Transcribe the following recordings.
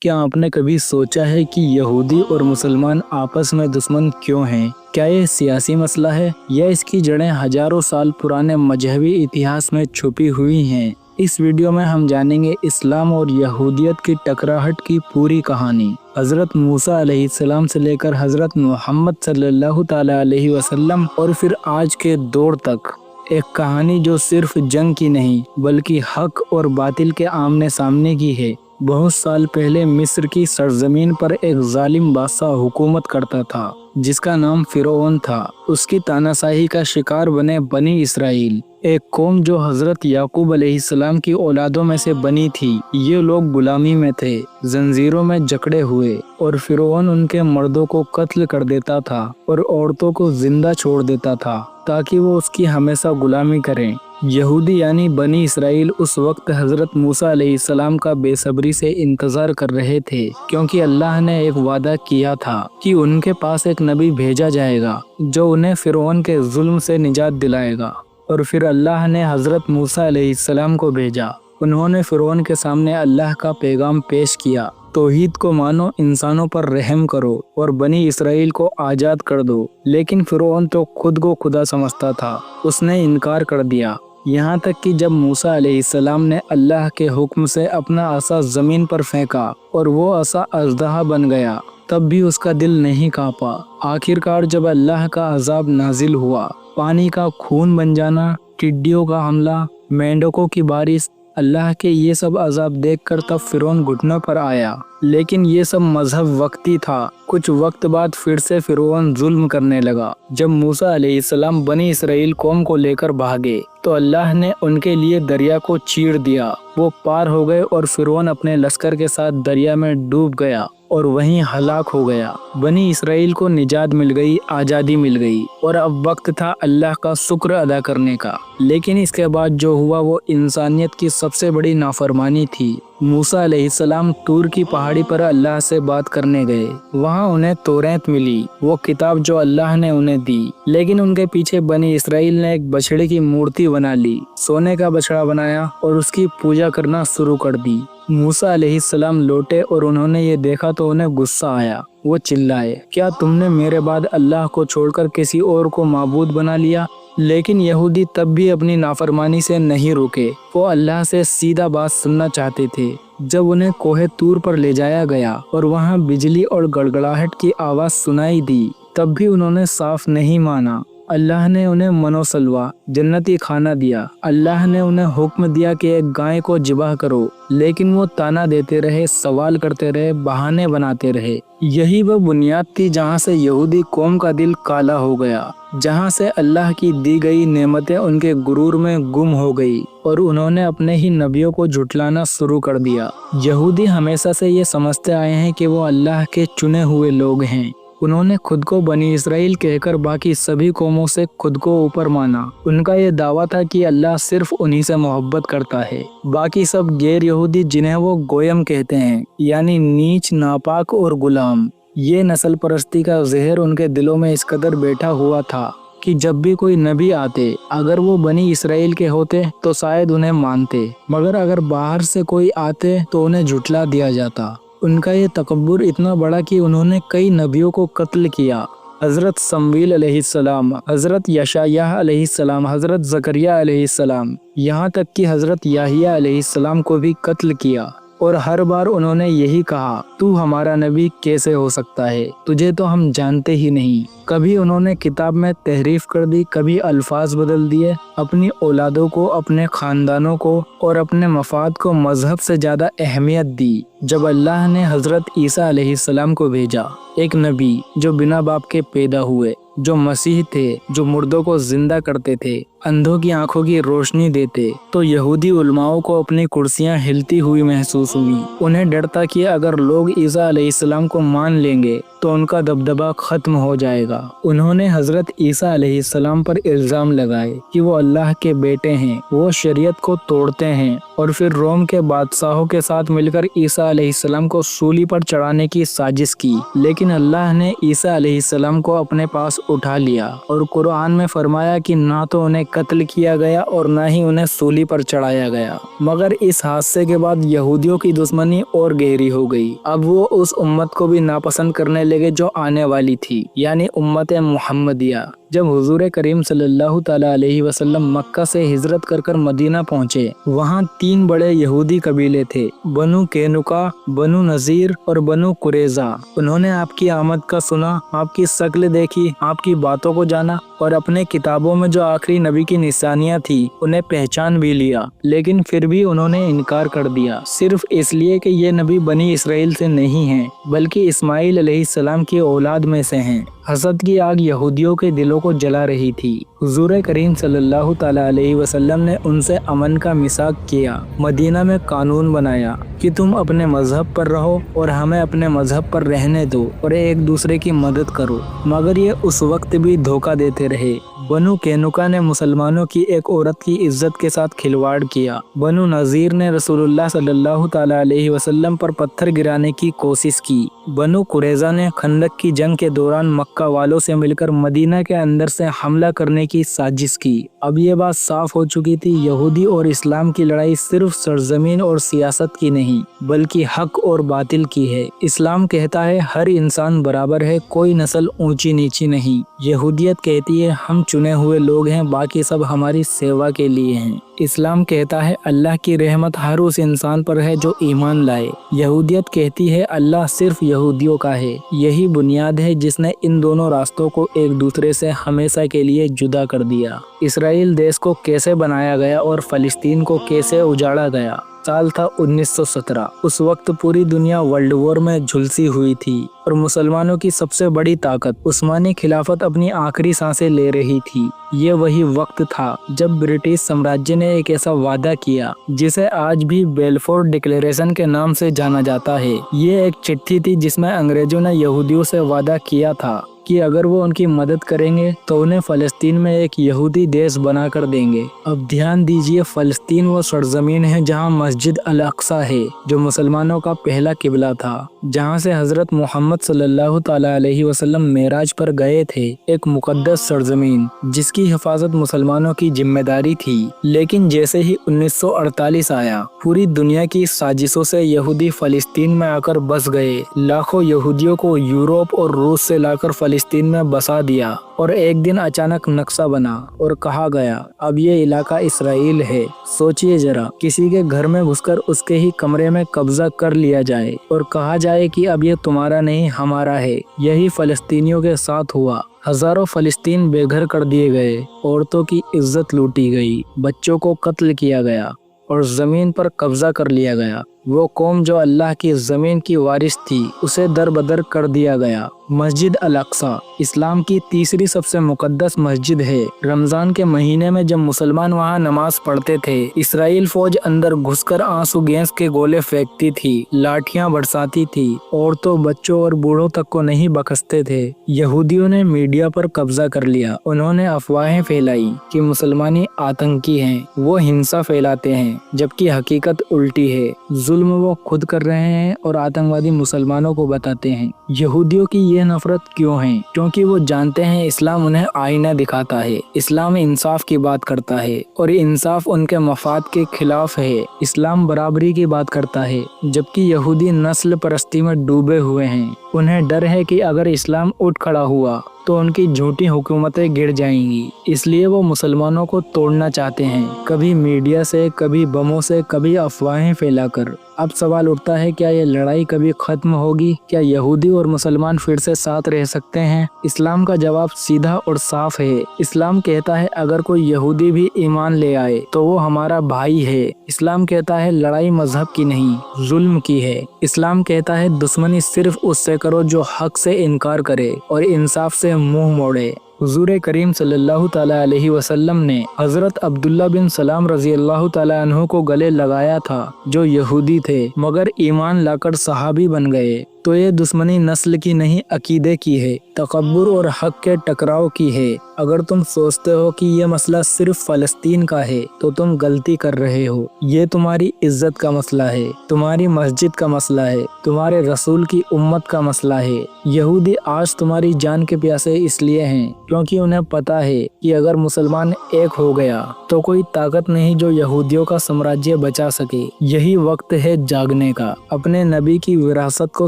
کیا آپ نے کبھی سوچا ہے کہ یہودی اور مسلمان آپس میں دشمن کیوں ہیں؟ کیا یہ سیاسی مسئلہ ہے یا اس کی جڑیں ہزاروں سال پرانے مذہبی اتہاس میں چھپی ہوئی ہیں؟ اس ویڈیو میں ہم جانیں گے اسلام اور یہودیت کی ٹکراہٹ کی پوری کہانی، حضرت موسیٰ علیہ السلام سے لے کر حضرت محمد صلی اللہ تعالی علیہ وسلم اور پھر آج کے دور تک۔ ایک کہانی جو صرف جنگ کی نہیں بلکہ حق اور باطل کے آمنے سامنے کی ہے۔ بہت سال پہلے مصر کی سرزمین پر ایک ظالم بادشاہ حکومت کرتا تھا جس کا نام فرعون تھا۔ اس کی تاناشاہی کا شکار بنے بنی اسرائیل، ایک قوم جو حضرت یعقوب علیہ السلام کی اولادوں میں سے بنی تھی۔ یہ لوگ غلامی میں تھے، زنجیروں میں جکڑے ہوئے، اور فرعون ان کے مردوں کو قتل کر دیتا تھا اور عورتوں کو زندہ چھوڑ دیتا تھا تاکہ وہ اس کی ہمیشہ غلامی کریں۔ یہودی یعنی بنی اسرائیل اس وقت حضرت موسیٰ علیہ السلام کا بے صبری سے انتظار کر رہے تھے، کیونکہ اللہ نے ایک وعدہ کیا تھا کہ ان کے پاس ایک نبی بھیجا جائے گا جو انہیں فرعون کے ظلم سے نجات دلائے گا۔ اور پھر اللہ نے حضرت موسیٰ علیہ السلام کو بھیجا۔ انہوں نے فرعون کے سامنے اللہ کا پیغام پیش کیا، توحید کو مانو، انسانوں پر رحم کرو اور بنی اسرائیل کو آزاد کر دو۔ لیکن فرعون تو خود کو خدا سمجھتا تھا، اس نے انکار کر دیا، یہاں تک کہ جب موسیٰ علیہ السلام نے اللہ کے حکم سے اپنا عصا زمین پر پھینکا اور وہ عصا اژدہا بن گیا، تب بھی اس کا دل نہیں کانپا۔ آخرکار جب اللہ کا عذاب نازل ہوا، پانی کا خون بن جانا، ٹڈیوں کا حملہ، مینڈکوں کی بارش، اللہ کے یہ سب عذاب دیکھ کر تب فرعون گھٹنوں پر آیا۔ لیکن یہ سب مذہب وقتی تھا، کچھ وقت بعد پھر سے فرعون ظلم کرنے لگا۔ جب موسیٰ علیہ السلام بنی اسرائیل قوم کو لے کر بھاگے تو اللہ نے ان کے لیے دریا کو چیر دیا، وہ پار ہو گئے اور فرعون اپنے لشکر کے ساتھ دریا میں ڈوب گیا اور وہیں ہلاک ہو گیا۔ بنی اسرائیل کو نجات مل گئی، آزادی مل گئی، اور اب وقت تھا اللہ کا شکر ادا کرنے کا۔ لیکن اس کے بعد جو ہوا وہ انسانیت کی سب سے بڑی نافرمانی تھی۔ موسیٰ علیہ السلام طور کی پہاڑی پر اللہ سے بات کرنے گئے، وہاں انہیں توریت ملی، وہ کتاب جو اللہ نے انہیں دی۔ لیکن ان کے پیچھے بنی اسرائیل نے ایک بچڑے کی مورتی بنا لی، سونے کا بچڑا بنایا اور اس کی پوجا کرنا شروع کر دی۔ موسیٰ علیہ السلام لوٹے اور انہوں نے یہ دیکھا تو انہیں غصہ آیا۔ وہ چلائے، کیا تم نے میرے بعد اللہ کو چھوڑ کر کسی اور کو معبود بنا لیا؟ لیکن یہودی تب بھی اپنی نافرمانی سے نہیں رکے، وہ اللہ سے سیدھا بات سننا چاہتے تھے۔ جب انہیں کوہ طور پر لے جایا گیا اور وہاں بجلی اور گڑگڑاہٹ کی آواز سنائی دی، تب بھی انہوں نے صاف نہیں مانا۔ اللہ نے انہیں من و سلوہ، جنتی کھانا دیا۔ اللہ نے انہیں حکم دیا کہ ایک گائے کو ذبح کرو، لیکن وہ تانا دیتے رہے، سوال کرتے رہے، بہانے بناتے رہے۔ یہی وہ بنیاد تھی جہاں سے یہودی قوم کا دل کالا ہو گیا، جہاں سے اللہ کی دی گئی نعمتیں ان کے غرور میں گم ہو گئی اور انہوں نے اپنے ہی نبیوں کو جھٹلانا شروع کر دیا۔ یہودی ہمیشہ سے یہ سمجھتے آئے ہیں کہ وہ اللہ کے چنے ہوئے لوگ ہیں۔ انہوں نے خود کو بنی اسرائیل کہہ کر باقی سبھی قوموں سے خود کو اوپر مانا۔ ان کا یہ دعویٰ تھا کہ اللہ صرف انہی سے محبت کرتا ہے، باقی سب غیر یہودی جنہیں وہ گویم کہتے ہیں، یعنی نیچ، ناپاک اور غلام۔ یہ نسل پرستی کا زہر ان کے دلوں میں اس قدر بیٹھا ہوا تھا کہ جب بھی کوئی نبی آتے، اگر وہ بنی اسرائیل کے ہوتے تو شاید انہیں مانتے، مگر اگر باہر سے کوئی آتے تو انہیں جھٹلا دیا جاتا۔ ان کا یہ تکبر اتنا بڑا کہ انہوں نے کئی نبیوں کو قتل کیا، حضرت شمویل علیہ السلام، حضرت یشعیاہ علیہ السلام، حضرت زکریہ علیہ السلام، یہاں تک کہ حضرت یحییٰ علیہ السلام کو بھی قتل کیا۔ اور ہر بار انہوں نے یہی کہا، تو ہمارا نبی کیسے ہو سکتا ہے؟ تجھے تو ہم جانتے ہی نہیں۔ کبھی انہوں نے کتاب میں تحریف کر دی، کبھی الفاظ بدل دیے، اپنی اولادوں کو، اپنے خاندانوں کو اور اپنے مفاد کو مذہب سے زیادہ اہمیت دی۔ جب اللہ نے حضرت عیسیٰ علیہ السلام کو بھیجا، ایک نبی جو بنا باپ کے پیدا ہوئے، جو مسیح تھے، جو مردوں کو زندہ کرتے تھے، اندھوں کی آنکھوں کی روشنی دیتے، تو یہودی علماؤں کو اپنی کرسیاں ہلتی ہوئی محسوس ہوئی۔ انہیں ڈر تھا کہ اگر لوگ عیسیٰ علیہ السلام کو مان لیں گے تو ان کا دبدبہ ختم ہو جائے گا۔ انہوں نے حضرت عیسیٰ علیہ السلام پر الزام لگائے کہ وہ اللہ کے بیٹے ہیں، وہ شریعت کو توڑتے ہیں और फिर रोम के बादशाहों के साथ मिलकर ईसा अलैहिस्सलाम को सूली पर चढ़ाने की साजिश की। लेकिन अल्लाह ने ईसा अलैहिस्सलाम को अपने पास उठा लिया और कुरान में फरमाया कि ना तो उन्हें कत्ल किया गया और ना ही उन्हें सूली पर चढ़ाया गया। मगर इस हादसे के बाद यहूदियों की दुश्मनी और गहरी हो गई। अब वो उस उम्मत को भी नापसंद करने लगे जो आने वाली थी, यानी उम्मत मुहम्मदिया। जब हुजूर करीम सल्लल्लाहु ताला अलैहि वसल्लम मक्का से हिजरत कर मदीना पहुँचे, वहाँ 3 बड़े यहूदी कबीले थे, बनु कैनुका, बनु नजीर और बनु कुरैजा। उन्होंने आपकी आमद का सुना, आपकी शक्ल देखी, आपकी बातों को जाना और अपने किताबों में जो आखिरी नबी की निशानियाँ थी उन्हें पहचान भी लिया। लेकिन फिर भी उन्होंने इनकार कर दिया, सिर्फ इसलिए कि ये नबी बनी इसराइल से नहीं है बल्कि इस्माइल अलैहिस्सलाम की औलाद में से हैं। हसद की आग यहूदियों के दिलों को जला रही थी। हुजूर करीम सल्लल्लाहु ताला अलैहि वसल्लम ने उनसे अमन का मिसाक किया, मदीना में कानून बनाया कि तुम अपने मजहब पर रहो और हमें अपने मजहब पर रहने दो और एक दूसरे की मदद करो। मगर ये उस वक्त भी धोखा देते रहे। बनु कैनुका ने मुसलमानों की एक औरत की इज्जत के साथ खिलवाड़ किया। बनु नजीर ने रसूलुल्लाह सल्लल्लाहु ताला अलैहि वसल्लम पर पत्थर गिराने की कोशिश की। बनु कुरैजा ने खंदक की जंग के दौरान मक्का वालों से मिलकर मदीना के अंदर से हमला करने की साजिश की। अब ये बात साफ हो चुकी थी, यहूदी और इस्लाम की लड़ाई सिर्फ सरजमीन और सियासत की नहीं बल्कि हक और बातिल की है। इस्लाम कहता है हर इंसान बराबर है, कोई नस्ल ऊंची नीची नहीं। यहूदियत कहती है हम चुने हुए लोग हैं, बाकी सब हमारी सेवा के लिए हैं। इस्लाम कहता है अल्लाह की रहमत हर उस इंसान पर है जो ईमान लाए। यहूदियत कहती है अल्लाह सिर्फ यहूदियों का है। यही बुनियाद है जिसने इन दोनों रास्तों को एक दूसरे से हमेशा के लिए जुदा कर दिया। इसराइल देश को कैसे बनाया गया और फलस्तीन को कैसे उजाड़ा गया। साल था 1917। उस वक्त पूरी दुनिया वर्ल्ड वॉर में झुलसी हुई थी और मुसलमानों की सबसे बड़ी ताकत उस्मानी खिलाफत अपनी आखिरी सांसें ले रही थी। ये वही वक्त था जब ब्रिटिश साम्राज्य ने एक ऐसा वादा किया जिसे आज भी बेलफोर डिक्लेरेशन के नाम से जाना जाता है। ये एक चिट्ठी थी जिसमें अंग्रेजों ने यहूदियों से वादा किया था कि अगर वो उनकी मदद करेंगे तो उन्हें फलस्तीन में एक यहूदी देश बना कर देंगे। अब ध्यान दीजिए, फलस्तीन वो सरजमीन है जहाँ मस्जिद अल अक्सा है जो मुसलमानों का पहला किबला था, जहाँ से हजरत मोहम्मद सल्लल्लाहु ताला अलैहि वसल्लम मेराज पर गए थे। एक मुकद्दस सरजमीन जिसकी हिफाजत मुसलमानों की जिम्मेदारी थी। लेकिन जैसे ही 1948 आया, पूरी दुनिया की साजिशों से यहूदी फलस्तीन में आकर बस गए। लाखों यहूदियों को यूरोप और रूस से लाकर फलस्तीन में बसा दिया और एक दिन अचानक नक्शा बना और कहा गया अब ये इलाका इसराइल है। सोचिए जरा, किसी के घर में घुसकर उसके ही कमरे में कब्जा कर लिया जाए और कहा जाए कि अब ये तुम्हारा नहीं हमारा है। यही फलस्तीनियों के साथ हुआ। हजारों फलस्तीन बेघर कर दिए गए, औरतों की इज्जत लूटी गई, बच्चों को कत्ल किया गया और जमीन पर कब्जा कर लिया गया। वो कौम जो अल्लाह की जमीन की वारिस थी उसे दर बदर कर दिया गया। मस्जिद अल अक्सा इस्लाम की तीसरी सबसे मुकद्दस मस्जिद है। रमजान के महीने में जब मुसलमान वहाँ नमाज पढ़ते थे, इसराइल फौज अंदर घुसकर आंसू गैस के गोले फेंकती थी, लाठियां बरसाती थी, औरतों बच्चों और बूढ़ों तक को नहीं बख्शते थे। यहूदियों ने मीडिया पर कब्जा कर लिया। उन्होंने अफवाहें फैलाई कि मुसलमानी आतंकी हैं, वो हिंसा फैलाते हैं, जबकि हकीकत उल्टी है। जुल्म वो खुद कर रहे हैं और आतंकवादी मुसलमानों को बताते हैं। यहूदियों की ये नफरत क्यों है? क्योंकि वो जानते हैं इस्लाम उन्हें आईना दिखाता है। इस्लाम इंसाफ की बात करता है और इंसाफ उनके मफाद के खिलाफ है। इस्लाम बराबरी की बात करता है, जबकि यहूदी नस्ल परस्ती में डूबे हुए हैं। उन्हें डर है कि अगर इस्लाम उठ खड़ा हुआ तो उनकी झूठी हुकूमतें गिर जाएंगी, इसलिए वो मुसलमानों को तोड़ना चाहते हैं, कभी मीडिया से, कभी बमों से, कभी अफवाहें फैलाकर। अब सवाल उठता है, क्या ये लड़ाई कभी खत्म होगी? क्या यहूदी और मुसलमान फिर से साथ रह सकते हैं? इस्लाम का जवाब सीधा और साफ है। इस्लाम कहता है अगर कोई यहूदी भी ईमान ले आए तो वो हमारा भाई है। इस्लाम कहता है लड़ाई मजहब की नहीं, जुल्म की है। इस्लाम कहता है दुश्मनी सिर्फ उससे करो जो हक से इनकार करे और इंसाफ से मुंह मोड़े। हुजूर करीम सल्लल्लाहु ताला अलैहि वसल्लम ने हजरत अब्दुल्ला बिन सलाम रजी अल्लाह ताला अन्हु को गले लगाया था, जो यहूदी थे मगर ईमान लाकर सहाबी बन गए। तो ये दुश्मनी नस्ल की नहीं अकीदे की है, तकब्बुर और हक के टकराव की है। अगर तुम सोचते हो कि ये मसला सिर्फ फलस्तीन का है तो तुम गलती कर रहे हो। ये तुम्हारी इज्जत का मसला है, तुम्हारी मस्जिद का मसला है, तुम्हारे रसूल की उम्मत का मसला है। यहूदी आज तुम्हारी जान के प्यासे इसलिए हैं क्योंकि उन्हें पता है कि अगर मुसलमान एक हो गया तो कोई ताकत नहीं जो यहूदियों का साम्राज्य बचा सके। यही वक्त है जागने का, अपने नबी की विरासत को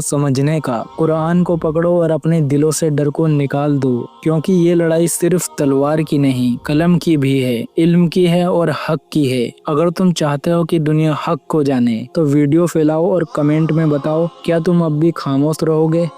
समझने का। कुरान को पकड़ो और अपने दिलों से डर को निकाल दो, क्योंकि ये लड़ाई सिर्फ तलवार की नहीं, कलम की भी है, इल्म की है और हक की है। अगर तुम चाहते हो कि दुनिया हक को जाने तो वीडियो फैलाओ और कमेंट में बताओ, क्या तुम अब भी खामोश रहोगे?